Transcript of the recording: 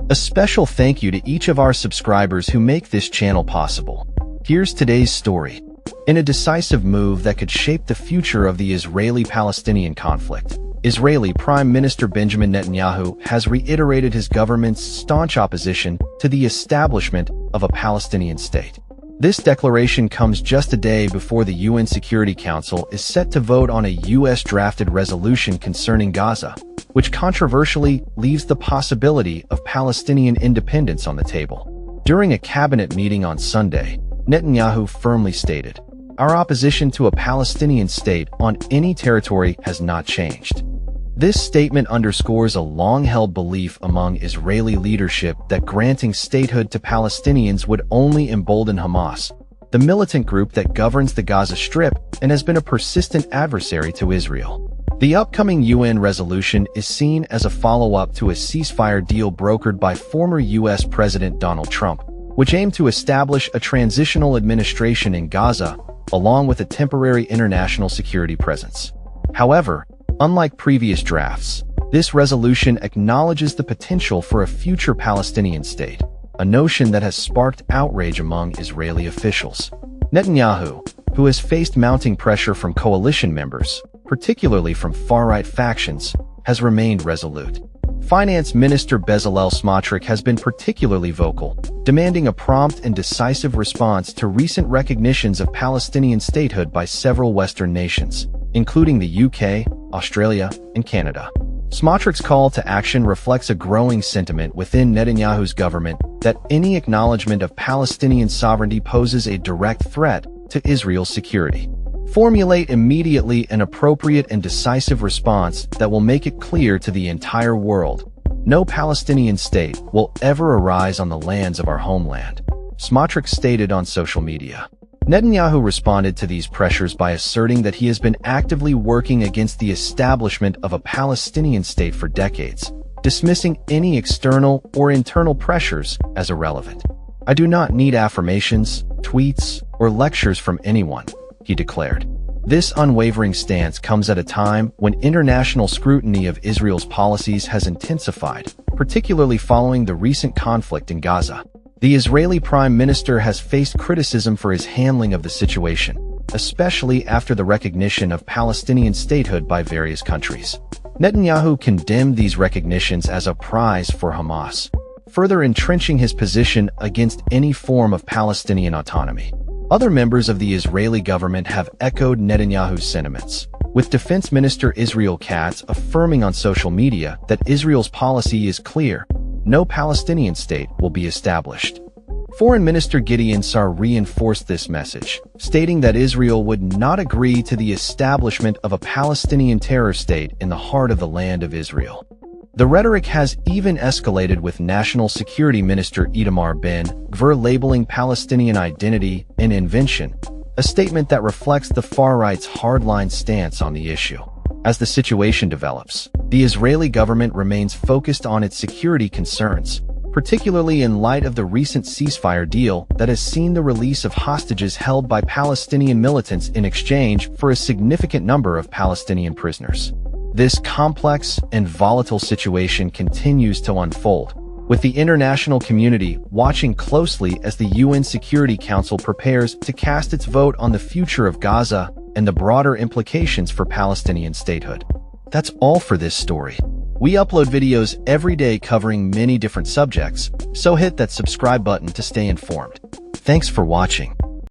A special thank you to each of our subscribers who make this channel possible. Here's today's story. In a decisive move that could shape the future of the Israeli-Palestinian conflict, Israeli Prime Minister Benjamin Netanyahu has reiterated his government's staunch opposition to the establishment of a Palestinian state. This declaration comes just a day before the UN Security Council is set to vote on a US-drafted resolution concerning Gaza, which controversially leaves the possibility of Palestinian independence on the table. During a cabinet meeting on Sunday, Netanyahu firmly stated, "Our opposition to a Palestinian state on any territory has not changed." This statement underscores a long-held belief among Israeli leadership that granting statehood to Palestinians would only embolden Hamas, the militant group that governs the Gaza Strip and has been a persistent adversary to Israel. The upcoming UN resolution is seen as a follow-up to a ceasefire deal brokered by former US President Donald Trump, which aimed to establish a transitional administration in Gaza, along with a temporary international security presence. However, unlike previous drafts, this resolution acknowledges the potential for a future Palestinian state, a notion that has sparked outrage among Israeli officials. Netanyahu, who has faced mounting pressure from coalition members, particularly from far-right factions, has remained resolute. Finance Minister Bezalel Smotrich has been particularly vocal, demanding a prompt and decisive response to recent recognitions of Palestinian statehood by several Western nations, including the UK, Australia, and Canada. Smotrich's call to action reflects a growing sentiment within Netanyahu's government that any acknowledgement of Palestinian sovereignty poses a direct threat to Israel's security. Formulate immediately an appropriate and decisive response that will make it clear to the entire world: no Palestinian state will ever arise on the lands of our homeland, Smotrich stated on social media. Netanyahu responded to these pressures by asserting that he has been actively working against the establishment of a Palestinian state for decades, dismissing any external or internal pressures as irrelevant. "I do not need affirmations, tweets, or lectures from anyone," he declared. This unwavering stance comes at a time when international scrutiny of Israel's policies has intensified, particularly following the recent conflict in Gaza. The Israeli Prime Minister has faced criticism for his handling of the situation, especially after the recognition of Palestinian statehood by various countries. Netanyahu condemned these recognitions as a prize for Hamas, further entrenching his position against any form of Palestinian autonomy. Other members of the Israeli government have echoed Netanyahu's sentiments, with Defense Minister Israel Katz affirming on social media that Israel's policy is clear: no Palestinian state will be established. Foreign Minister Gideon Sa'ar reinforced this message, stating that Israel would not agree to the establishment of a Palestinian terror state in the heart of the land of Israel. The rhetoric has even escalated, with National Security Minister Itamar Ben-Gvir labeling Palestinian identity an invention, a statement that reflects the far-right's hardline stance on the issue. As the situation develops, the Israeli government remains focused on its security concerns, particularly in light of the recent ceasefire deal that has seen the release of hostages held by Palestinian militants in exchange for a significant number of Palestinian prisoners. This complex and volatile situation continues to unfold, with the international community watching closely as the UN Security Council prepares to cast its vote on the future of Gaza and the broader implications for Palestinian statehood. That's all for this story. We upload videos every day covering many different subjects, so hit that subscribe button to stay informed. Thanks for watching.